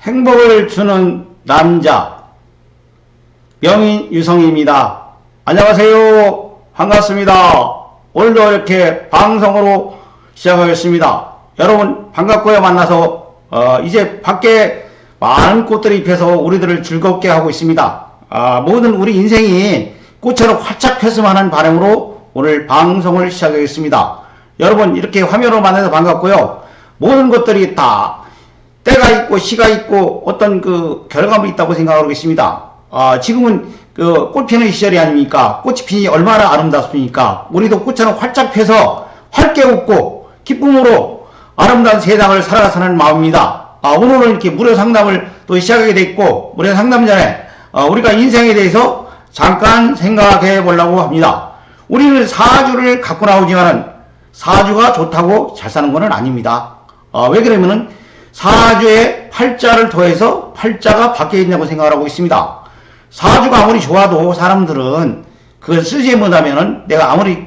행복을 주는 남자 명인 유성입니다. 안녕하세요. 반갑습니다. 오늘도 이렇게 방송으로 시작하겠습니다. 여러분 반갑고요. 만나서 이제 밖에 많은 꽃들이 펴서 우리들을 즐겁게 하고 있습니다. 모든 우리 인생이 꽃처럼 활짝 폈으면 하는 바람으로 오늘 방송을 시작하겠습니다. 여러분 이렇게 화면으로 만나서 반갑고요. 모든 것들이 다 때가 있고 시가 있고 어떤 그 결과물이 있다고 생각하고 있습니다. 지금은 그 꽃 피는 시절이 아닙니까? 꽃이 피니 얼마나 아름답습니까? 우리도 꽃처럼 활짝 펴서 활게 웃고 기쁨으로 아름다운 세상을 살아가는 마음입니다. 오늘은 이렇게 무료 상담을 또 시작하게 됐고, 무료 상담 전에 우리가 인생에 대해서 잠깐 생각해 보려고 합니다. 우리는 사주를 갖고 나오지만은 사주가 좋다고 잘 사는 것은 아닙니다. 왜 그러면은 사주의 팔자를 더해서 팔자가 바뀌어 있냐고 생각을 하고 있습니다. 사주가 아무리 좋아도 사람들은 그걸 쓰지 못하면은 내가 아무리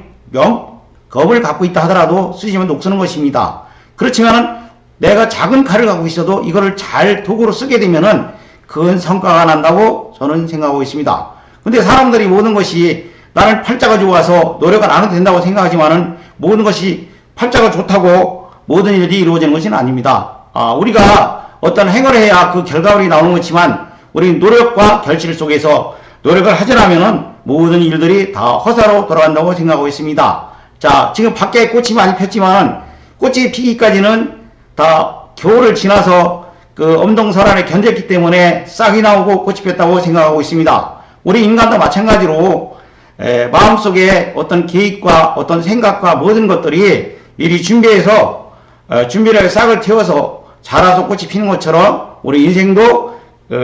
겁을 갖고 있다 하더라도 쓰지면 녹쓰는 것입니다. 그렇지만은 내가 작은 칼을 갖고 있어도 이거를 잘 도구로 쓰게 되면은 큰 성과가 난다고 저는 생각하고 있습니다. 근데 사람들이 모든 것이 나는 팔자가 좋아서 노력을 안 해도 된다고 생각하지만은 모든 것이 팔자가 좋다고 모든 일이 이루어지는 것은 아닙니다. 우리가 어떤 행위를 해야 그 결과물이 나오는 것이지만 우리 노력과 결실 속에서 노력을 하지 않으면은 모든 일들이 다 허사로 돌아간다고 생각하고 있습니다. 자, 지금 밖에 꽃이 많이 폈지만 꽃이 피기까지는 다 겨울을 지나서 그 엄동설한에 견뎠기 때문에 싹이 나오고 꽃이 폈다고 생각하고 있습니다. 우리 인간도 마찬가지로 마음속에 어떤 계획과 어떤 생각과 모든 것들이 미리 준비해서 준비를 해서 싹을 틔워서 자라서 꽃이 피는 것처럼 우리 인생도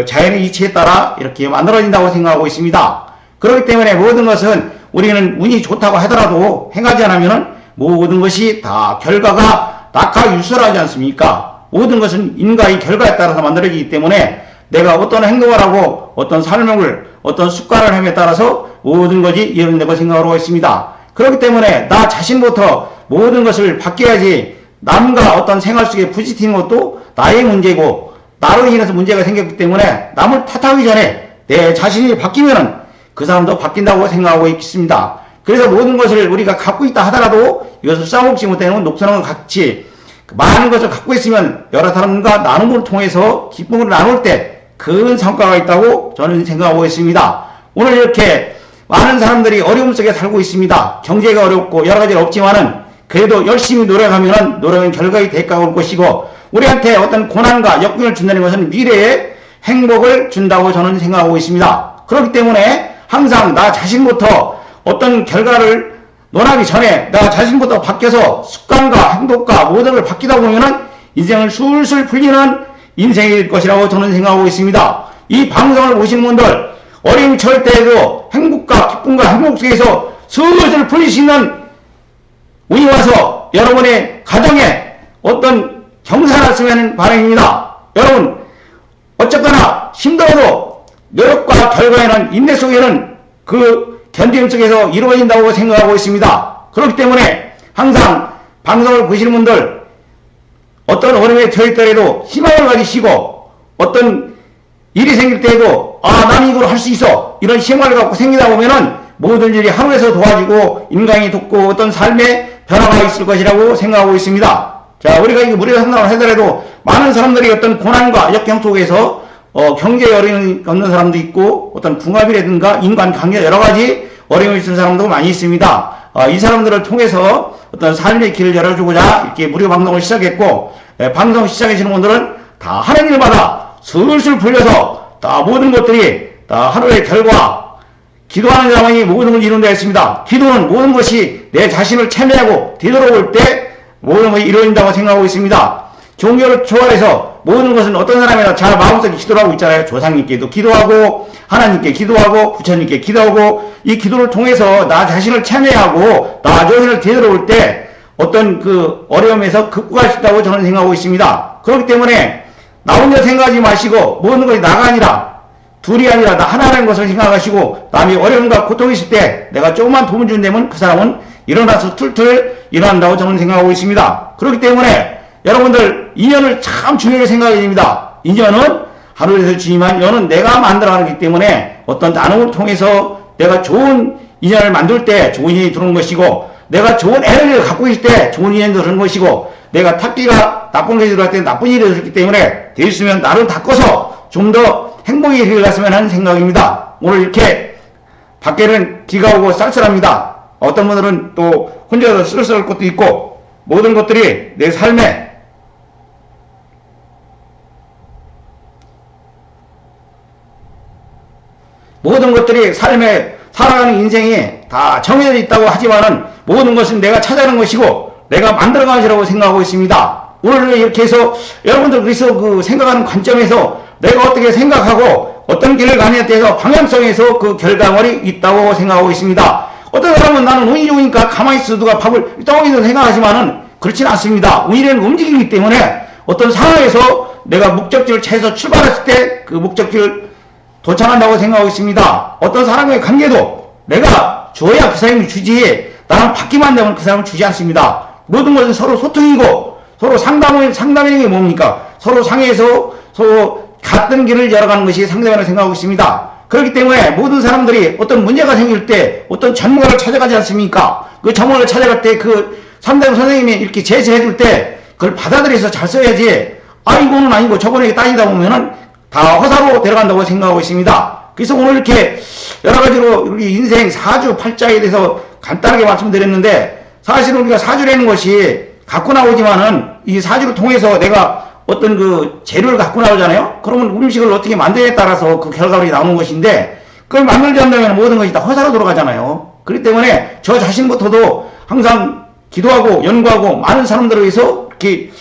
자연의 이치에 따라 이렇게 만들어진다고 생각하고 있습니다. 그렇기 때문에 모든 것은 우리는 운이 좋다고 하더라도 행하지 않으면 모든 것이 다 결과가 낙하유설하지 않습니까? 모든 것은 인과의 결과에 따라서 만들어지기 때문에 내가 어떤 행동을 하고 어떤 삶을 어떤 습관을 함에 따라서 모든 것이 이루어진다고 생각하고 있습니다. 그렇기 때문에 나 자신부터 모든 것을 바뀌어야지 남과 어떤 생활 속에 부딪히는 것도 나의 문제고 나로 인해서 문제가 생겼기 때문에 남을 탓하기 전에 내 자신이 바뀌면은 그 사람도 바뀐다고 생각하고 있습니다. 그래서 모든 것을 우리가 갖고 있다 하더라도 이것을 써먹지 못하는 녹선한 것 같이 많은 것을 갖고 있으면 여러 사람과 나눔을 통해서 기쁨을 나눌 때 큰 성과가 있다고 저는 생각하고 있습니다. 오늘 이렇게 많은 사람들이 어려움 속에 살고 있습니다. 경제가 어렵고 여러 가지 없지만은 그래도 열심히 노력하면 노력은 결과의 대가가 올 것이고 우리한테 어떤 고난과 역경을 준다는 것은 미래에 행복을 준다고 저는 생각하고 있습니다. 그렇기 때문에 항상 나 자신부터 어떤 결과를 논하기 전에 나 자신부터 바뀌어서 습관과 행동과 모든 걸 바뀌다 보면은 인생을 술술 풀리는 인생일 것이라고 저는 생각하고 있습니다. 이 방송을 보시는 분들 어려움 처할 때에도 행복과 기쁨과 행복 속에서 슬슬 풀릴 수 있는 운이 와서 여러분의 가정에 어떤 경사가 났으면 하는 바람입니다. 여러분 어쨌거나 힘들어도 노력과 결과에는 인내 속에는 그 견딤 속에서 이루어진다고 생각하고 있습니다. 그렇기 때문에 항상 방송을 보시는 분들 어떤 어려움에 처했더라도 희망을 가지시고 어떤 일이 생길 때에도 나는 이걸 할 수 있어 이런 희망을 갖고 생기다 보면은 모든 일이 하루에서 도와지고 인간이 돕고 어떤 삶의 변화가 있을 것이라고 생각하고 있습니다. 자, 우리가 이거 무료 상담을 하더라도 많은 사람들이 어떤 고난과 역경 속에서 경제에 어려움이 없는 사람도 있고 어떤 궁합이라든가 인간관계 여러 가지 어려움이 있는 사람도 많이 있습니다. 이 사람들을 통해서 어떤 삶의 길을 열어주고자 이렇게 무료 방송을 시작했고 방송 시작하시는 분들은 다 하는 일마다 슬슬 풀려서 다 모든 것들이 다 하루의 결과 기도하는 사람이 모든 걸 이룬다 했습니다. 기도는 모든 것이 내 자신을 참여하고 되돌아올 때 모든 것이 이루어진다고 생각하고 있습니다. 종교를 초월해서 모든 것은 어떤 사람이나 잘 마음속에 기도를 하고 있잖아요. 조상님께도 기도하고 하나님께 기도하고 부처님께 기도하고 이 기도를 통해서 나 자신을 참여하고 나 자신을 되돌아올 때 어떤 그 어려움에서 극복할 수 있다고 저는 생각하고 있습니다. 그렇기 때문에 나 혼자 생각하지 마시고 모든 것이 나가 아니라 둘이 아니라 나 하나라는 것을 생각하시고 남이 어려움과 고통이 있을 때 내가 조금만 도움을 준다면 그 사람은 일어나서 툴툴 일어난다고 저는 생각하고 있습니다. 그렇기 때문에 여러분들 인연을 참 중요하게 생각해야 됩니다. 인연은 하늘에서 주지만 연은 내가 만들어가는 거기 때문에 어떤 나눔을 통해서 내가 좋은 인연을 만들 때 좋은 인연이 들어오는 것이고, 내가 좋은 에너지를 갖고 있을 때 좋은 인연이 들어오는 것이고, 내가 탁기가 나쁜 것이 들어갈 때 나쁜 일이 들어왔기 때문에 되어 있으면 나를 닦아서 좀 더 행복이 되어갔으면 하는 생각입니다. 오늘 이렇게 밖에는 비가 오고 쌀쌀합니다. 어떤 분들은 또 혼자서 쓸쓸할 것도 있고, 모든 것들이 내 삶에 모든 것들이 삶에 살아가는 인생이 다 정해져 있다고 하지만은 모든 것은 내가 찾아가는 것이고 내가 만들어가는 것이라고 생각하고 있습니다. 오늘 이렇게 해서 여러분들 그래서 그 생각하는 관점에서 내가 어떻게 생각하고 어떤 길을 가느냐에 대해서 방향성에서 그 결과물이 있다고 생각하고 있습니다. 어떤 사람은 나는 운이 좋으니까 가만히 있어 누가 밥을 떠먹이서 생각하지만은 그렇지는 않습니다. 운이라는 움직이기 때문에 어떤 상황에서 내가 목적지를 찾아서 출발했을 때 그 목적지를 도착한다고 생각하고 있습니다. 어떤 사람과의 관계도 내가 줘야 그 사람이 주지, 나는 받기만 되면 그 사람은 주지 않습니다. 모든 것은 서로 소통이고 서로 상담이라는 게 뭡니까? 서로 상해서 서로 같은 길을 열어가는 것이 상담이라고 생각하고 있습니다. 그렇기 때문에 모든 사람들이 어떤 문제가 생길 때 어떤 전문가를 찾아가지 않습니까? 그 전문가를 찾아갈 때 그 상담 선생님이 이렇게 제시해 줄 때 그걸 받아들여서 잘 써야지, 아 이거는 아니고 저번에 따지다 보면은 다 허사로 데려간다고 생각하고 있습니다. 그래서 오늘 이렇게 여러 가지로 우리 인생 사주 팔자에 대해서 간단하게 말씀드렸는데, 사실은 우리가 사주라는 것이 갖고 나오지만은 이 사주를 통해서 내가 어떤 그 재료를 갖고 나오잖아요. 그러면 음식을 어떻게 만드냐에 따라서 그 결과물이 나오는 것인데, 그걸 만들지 않는다면 모든 것이 다 허사로 돌아가잖아요. 그렇기 때문에 저 자신부터도 항상 기도하고 연구하고 많은 사람들을 위해서 이렇게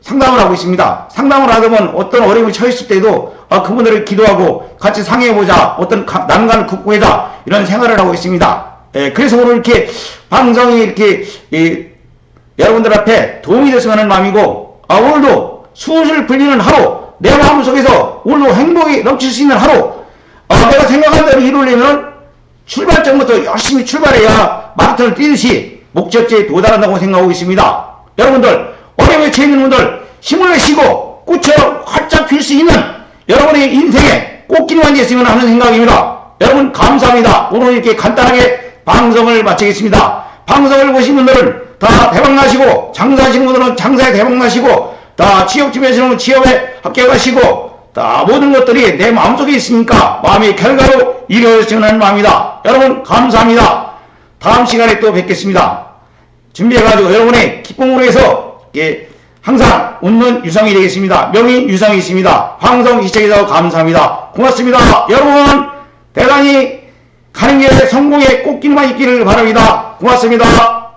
상담을 하고 있습니다. 상담을 하다보면 어떤 어려움이 처했을 때도 그분들을 기도하고 같이 상의해보자, 어떤 난관을 극복해자, 이런 생활을 하고 있습니다. 그래서 오늘 이렇게 방송이 이렇게 여러분들 앞에 도움이 됐으면 하는 마음이고, 오늘도 수술 풀리는 하루, 내 마음속에서 오늘도 행복이 넘칠 수 있는 하루, 내가 생각한 대로 이루려면 출발점부터 열심히 출발해야 마라톤을 뛰듯이 목적지에 도달한다고 생각하고 있습니다. 여러분들 어려움에 처해 있는 분들 힘을 내시고 꽃처럼 활짝 필 수 있는 여러분의 인생에 꽃길만 됐으면 하는 생각입니다. 여러분 감사합니다. 오늘 이렇게 간단하게 방송을 마치겠습니다. 방송을 보신 분들은 다 대박나시고, 장사하시는 분들은 장사에 대박나시고, 다 취업팀에 하시는 분은 취업에 합격하시고, 다 모든 것들이 내 마음속에 있으니까 마음의 결과로 이루어졌으면 하는 마음입니다. 여러분 감사합니다. 다음 시간에 또 뵙겠습니다. 준비해가지고 여러분의 기쁨으로 해서 항상 웃는 유성이 되겠습니다. 명인 유성이 있습니다. 방송 시청해주셔서 감사합니다. 고맙습니다. 여러분 대단히 가는 길에 성공의 꽃길만 있기를 바랍니다. 고맙습니다.